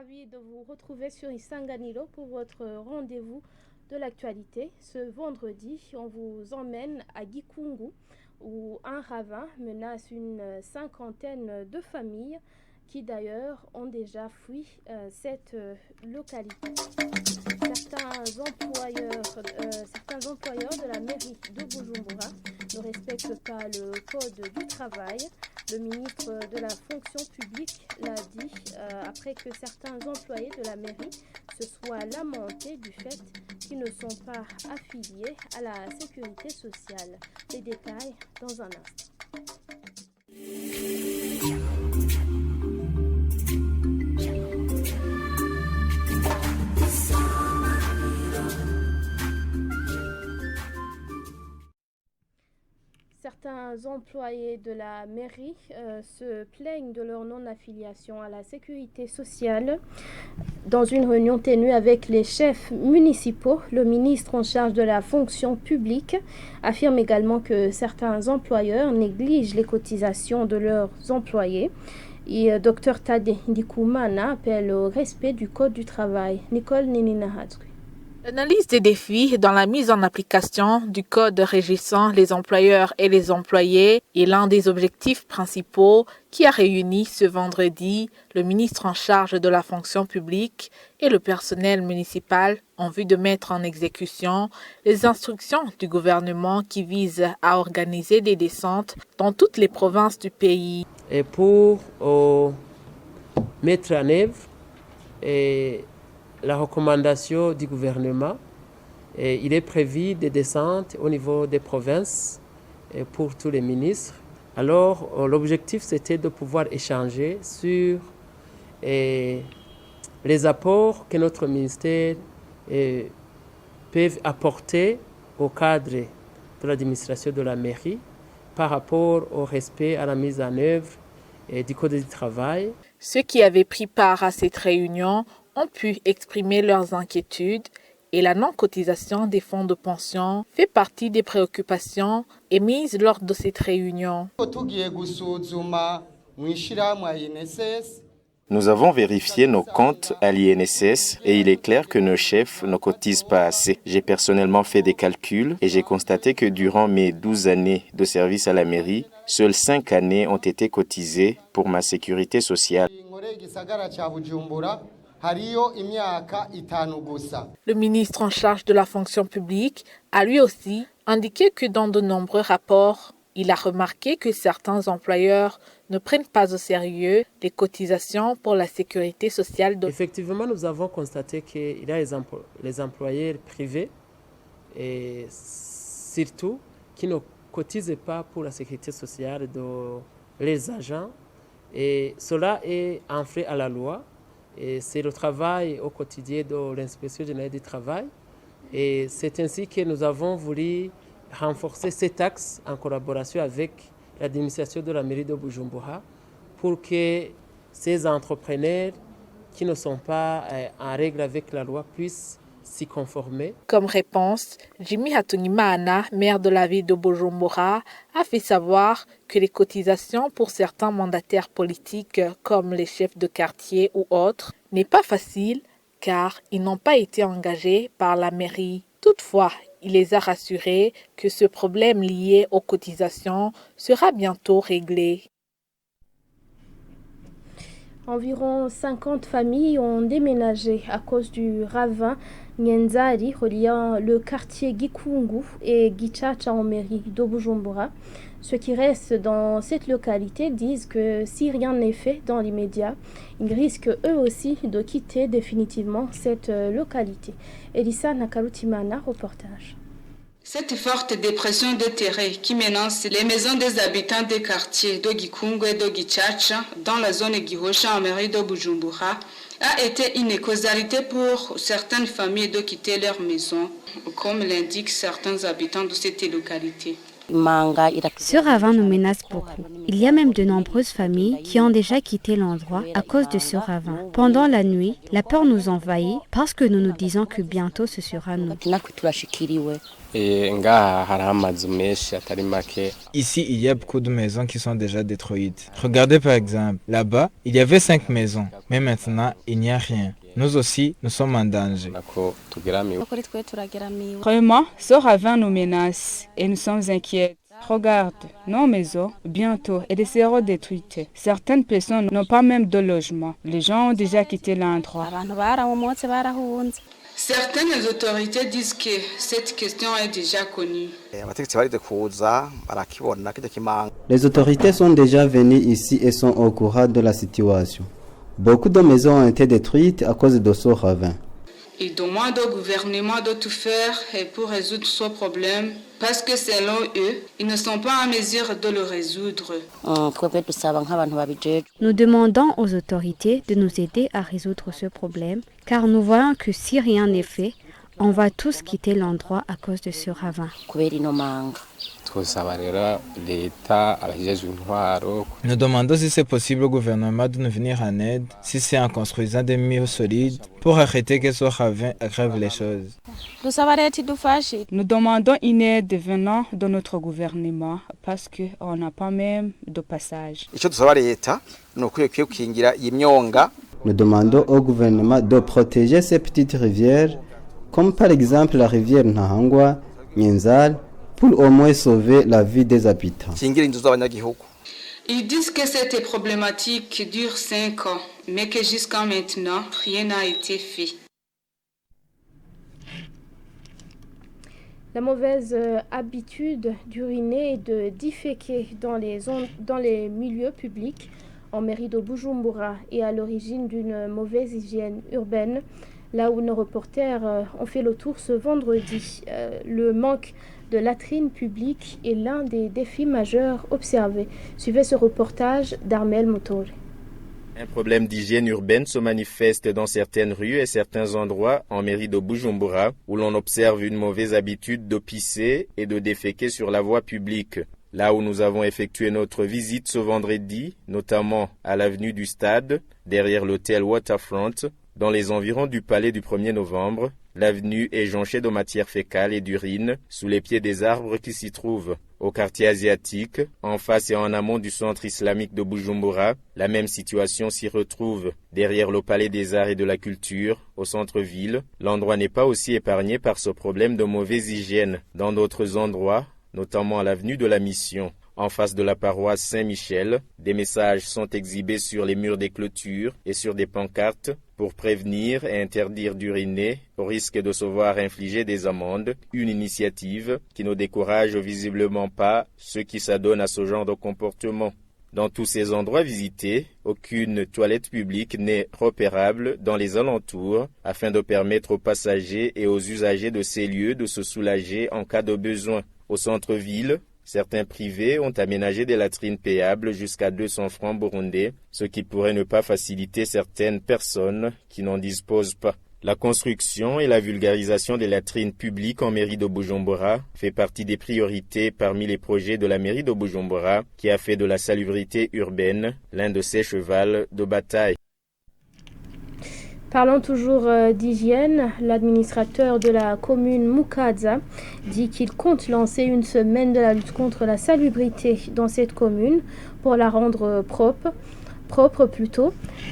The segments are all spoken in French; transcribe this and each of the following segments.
ravie de vous retrouver sur Isanganiro pour votre rendez-vous de l'actualité. Ce vendredi, on vous emmène à Gikungu où un ravin menace une cinquantaine de familles qui d'ailleurs ont déjà fui cette localité. Certains employeurs de la mairie de Bujumbura ne respectent pas le code du travail. Le ministre de la fonction publique l'a dit après que certains employés de la mairie se soient lamentés du fait qu'ils ne sont pas affiliés à la sécurité sociale. Les détails dans un instant. Certains employés de la mairie se plaignent de leur non-affiliation à la sécurité sociale. Dans une réunion tenue avec les chefs municipaux, le ministre en charge de la fonction publique affirme également que certains employeurs négligent les cotisations de leurs employés. Et Dr Tade Ndikumana appelle au respect du Code du travail. Nicole Nininahatri. L'analyse des défis dans la mise en application du code régissant les employeurs et les employés est l'un des objectifs principaux qui a réuni ce vendredi le ministre en charge de la fonction publique et le personnel municipal en vue de mettre en exécution les instructions du gouvernement qui visent à organiser des descentes dans toutes les provinces du pays. Et pour mettre en œuvre la recommandation du gouvernement, il est prévu des descentes au niveau des provinces pour tous les ministres. Alors, l'objectif, c'était de pouvoir échanger sur les apports que notre ministère peut apporter au cadre de l'administration de la mairie par rapport au respect à la mise en œuvre du Code du travail. Ceux qui avaient pris part à cette réunion ont pu exprimer leurs inquiétudes et la non-cotisation des fonds de pension fait partie des préoccupations émises lors de cette réunion. Nous avons vérifié nos comptes à l'INSS et il est clair que nos chefs ne cotisent pas assez. J'ai personnellement fait des calculs et j'ai constaté que durant mes 12 années de service à la mairie, seules 5 années ont été cotisées pour ma sécurité sociale. Le ministre en charge de la fonction publique a lui aussi indiqué que dans de nombreux rapports, il a remarqué que certains employeurs ne prennent pas au sérieux les cotisations pour la sécurité sociale. Effectivement, nous avons constaté qu'il y a les employeurs privés et surtout qui ne cotisent pas pour la sécurité sociale de leurs agents. Et cela est un frein à la loi. Et c'est le travail au quotidien de l'inspection générale du travail. Et c'est ainsi que nous avons voulu renforcer cet axe en collaboration avec l'administration de la mairie de Bujumbura pour que ces entrepreneurs qui ne sont pas en règle avec la loi puissent s'y conformer. Comme réponse, Jimmy Hatunimana, maire de la ville de Bujumbura, a fait savoir que les cotisations pour certains mandataires politiques comme les chefs de quartier ou autres n'est pas facile car ils n'ont pas été engagés par la mairie. Toutefois, il les a rassurés que ce problème lié aux cotisations sera bientôt réglé. Environ 50 familles ont déménagé à cause du ravin Nyenzari reliant le quartier Gikungu et Gichacha en mairie de Bujumbura. Ceux qui restent dans cette localité disent que si rien n'est fait dans l'immédiat, ils risquent eux aussi de quitter définitivement cette localité. Elissa Nakarutimana, reportage. Cette forte dépression de terrain qui menace les maisons des habitants des quartiers de Gikungu et de Gichacha dans la zone Gihosha en mairie de Bujumbura a été une causalité pour certaines familles de quitter leur maison, comme l'indiquent certains habitants de cette localité. Ce ravin nous menace beaucoup. Il y a même de nombreuses familles qui ont déjà quitté l'endroit à cause de ce ravin. Pendant la nuit, la peur nous envahit parce que nous nous disons que bientôt ce sera nous. Ici, il y a beaucoup de maisons qui sont déjà détruites. Regardez par exemple, là-bas, il y avait 5 maisons, mais maintenant, il n'y a rien. Nous aussi, nous sommes en danger. Vraiment, ce ravin nous menace et nous sommes inquiets. Regarde, nos maisons, bientôt, elles seront détruites. Certaines personnes n'ont pas même de logement. Les gens ont déjà quitté l'endroit. Certaines autorités disent que cette question est déjà connue. Les autorités sont déjà venues ici et sont au courant de la situation. Beaucoup de maisons ont été détruites à cause de ce ravin. Ils demandent au gouvernement de tout faire pour résoudre ce problème parce que selon eux, ils ne sont pas en mesure de le résoudre. Nous demandons aux autorités de nous aider à résoudre ce problème car nous voyons que si rien n'est fait, on va tous quitter l'endroit à cause de ce ravin. Nous demandons si c'est possible au gouvernement de nous venir en aide, si c'est en construisant des murs solides, pour arrêter que ce ravin aggrave les choses. Nous demandons une aide venant de notre gouvernement parce qu'on n'a pas même de passage. Nous demandons au gouvernement de protéger ces petites rivières, comme par exemple la rivière Nahangwa, Nyenzal, pour au moins sauver la vie des habitants. Ils disent que cette problématique dure 5 ans, mais que jusqu'à maintenant, rien n'a été fait. La mauvaise habitude d'uriner et de déféquer dans les milieux publics en mairie de Bujumbura est à l'origine d'une mauvaise hygiène urbaine. Là où nos reporters ont fait le tour ce vendredi, le manque de latrines publiques est l'un des défis majeurs observés. Suivez ce reportage d'Armel Motore. Un problème d'hygiène urbaine se manifeste dans certaines rues et certains endroits en mairie de Bujumbura où l'on observe une mauvaise habitude de pisser et de déféquer sur la voie publique. Là où nous avons effectué notre visite ce vendredi, notamment à l'avenue du Stade, derrière l'hôtel Waterfront, dans les environs du palais du 1er novembre, l'avenue est jonchée de matière fécale et d'urine sous les pieds des arbres qui s'y trouvent. Au quartier asiatique, en face et en amont du centre islamique de Bujumbura, la même situation s'y retrouve. Derrière le palais des arts et de la culture, au centre-ville, l'endroit n'est pas aussi épargné par ce problème de mauvaise hygiène. Dans d'autres endroits, notamment à l'avenue de la Mission, en face de la paroisse Saint-Michel, des messages sont exhibés sur les murs des clôtures et sur des pancartes pour prévenir et interdire d'uriner au risque de se voir infliger des amendes, une initiative qui ne décourage visiblement pas ceux qui s'adonnent à ce genre de comportement. Dans tous ces endroits visités, aucune toilette publique n'est repérable dans les alentours afin de permettre aux passagers et aux usagers de ces lieux de se soulager en cas de besoin. Au centre-ville, certains privés ont aménagé des latrines payables jusqu'à 200 francs burundais, ce qui pourrait ne pas faciliter certaines personnes qui n'en disposent pas. La construction et la vulgarisation des latrines publiques en mairie de Bujumbura fait partie des priorités parmi les projets de la mairie de Bujumbura qui a fait de la salubrité urbaine l'un de ses chevals de bataille. Parlant toujours d'hygiène, l'administrateur de la commune Mukaza dit qu'il compte lancer une semaine de la lutte contre la salubrité dans cette commune pour la rendre propre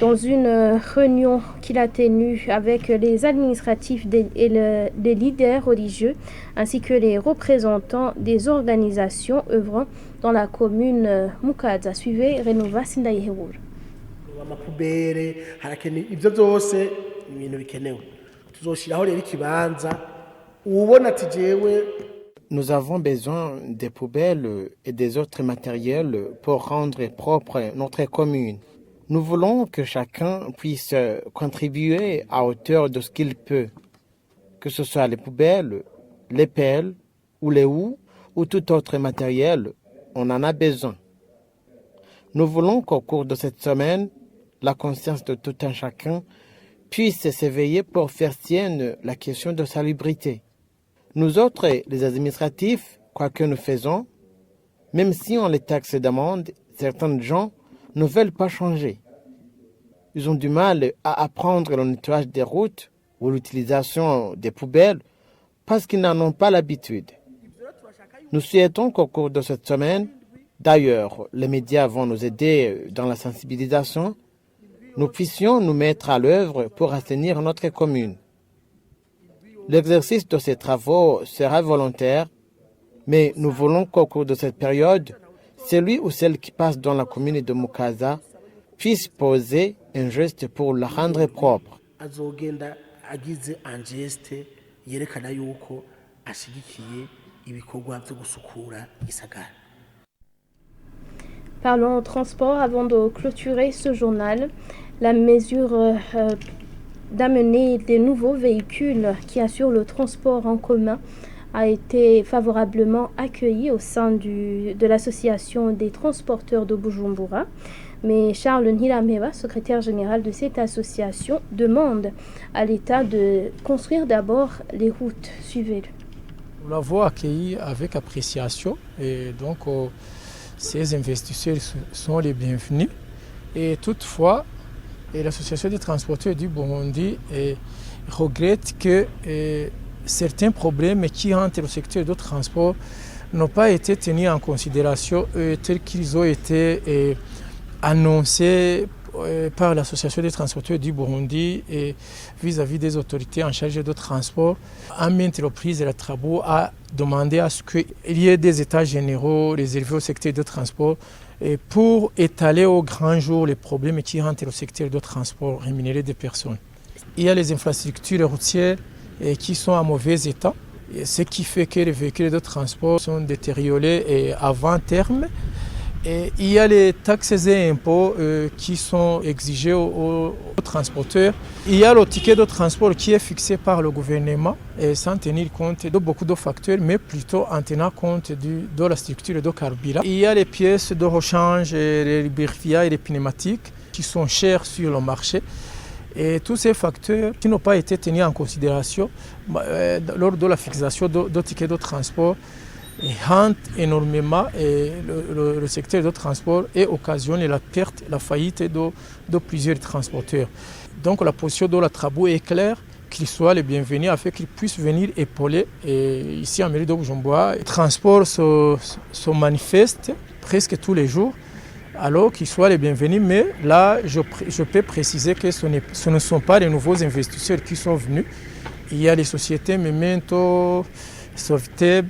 dans une réunion qu'il a tenue avec les administratifs et les leaders religieux ainsi que les représentants des organisations œuvrant dans la commune Mukaza. Suivez Renova Sindayihebura. Amapubere harakene ivyo byose ibintu bikenewe tuzoshiraho rero ikibanza ubona ati jewe. Nous avons besoin des poubelles et des autres matériels pour rendre propre notre commune. Nous voulons que chacun puisse contribuer à hauteur de ce qu'il peut, que ce soit les poubelles, les pelles ou les houes ou tout autre matériel, on en a besoin. Nous voulons qu'au cours de cette semaine, la conscience de tout un chacun puisse s'éveiller pour faire sienne la question de salubrité. Nous autres, les administratifs, quoi que nous faisons, Même si on les taxe d'amende, certains gens ne veulent pas changer. Ils ont du mal à apprendre le nettoyage des routes ou l'utilisation des poubelles parce qu'ils n'en ont pas l'habitude. Nous souhaitons qu'au cours de cette semaine, d'ailleurs, les médias vont nous aider dans la sensibilisation, nous puissions nous mettre à l'œuvre pour assainir notre commune. L'exercice de ces travaux sera volontaire, mais nous voulons qu'au cours de cette période, celui ou celle qui passe dans la commune de Mukaza puisse poser un geste pour la rendre propre. azogenda agize angeste yerekana yuko ashigikiye ibikorwa byo gusukura gisagara. Parlons transport avant de clôturer ce journal. La mesure d'amener des nouveaux véhicules qui assurent le transport en commun a été favorablement accueillie au sein de l'association des transporteurs de Bujumbura. Mais Charles Nhirameba, secrétaire général de cette association, demande à l'État de construire d'abord les routes. Suivez-le. Nous l'avons accueilli avec appréciation et donc ces investisseurs sont les bienvenus. Et toutefois, l'association des transporteurs du Burundi regrette que certains problèmes qui entrent au secteur du transport n'ont pas été tenus en considération tels qu'ils ont été annoncés par l'association des transporteurs du Burundi et vis-à-vis des autorités en charge de transport. À maintes reprises, la Trabo a demandé à ce qu'il y ait des états généraux réservés au secteur de transport et pour étaler au grand jour les problèmes qui rentrent au secteur de transport rémunéré des personnes. Il y a les infrastructures routières qui sont en mauvais état, ce qui fait que les véhicules de transport sont détériorés avant terme. Et il y a les taxes et impôts qui sont exigés aux transporteurs. Il y a le ticket de transport qui est fixé par le gouvernement et sans tenir compte de beaucoup de facteurs, mais plutôt en tenant compte de la structure de carburant. Il y a les pièces de rechange, les lubrifiants et les pneumatiques qui sont chers sur le marché. Et tous ces facteurs qui n'ont pas été tenus en considération lors de la fixation de tickets de transport hante énormément le secteur de transport et occasionne la perte, la faillite de plusieurs transporteurs. Donc la position de la Trabo est claire, qu'ils soient les bienvenus afin qu'ils puissent venir épauler. Et ici en mairie de Bujumbura, le transport se manifeste presque tous les jours, alors qu'ils soient les bienvenus. Mais là, je peux préciser que ce ne sont pas les nouveaux investisseurs qui sont venus. Il y a les sociétés Memento, Sovteb,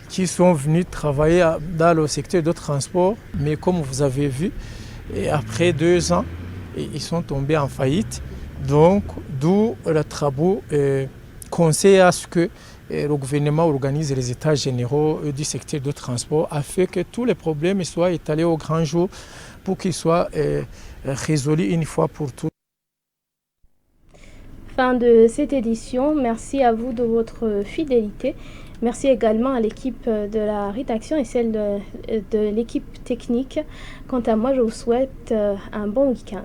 qui sont venus travailler dans le secteur de transport, mais comme vous avez vu, après 2 ans, ils sont tombés en faillite. Donc, d'où la Trabo conseille à ce que le gouvernement organise les états généraux du secteur de transport afin que tous les problèmes soient étalés au grand jour pour qu'ils soient résolus une fois pour toutes. Fin de cette édition. Merci à vous de votre fidélité. Merci également à l'équipe de la rédaction et celle de l'équipe technique. Quant à moi, je vous souhaite un bon week-end.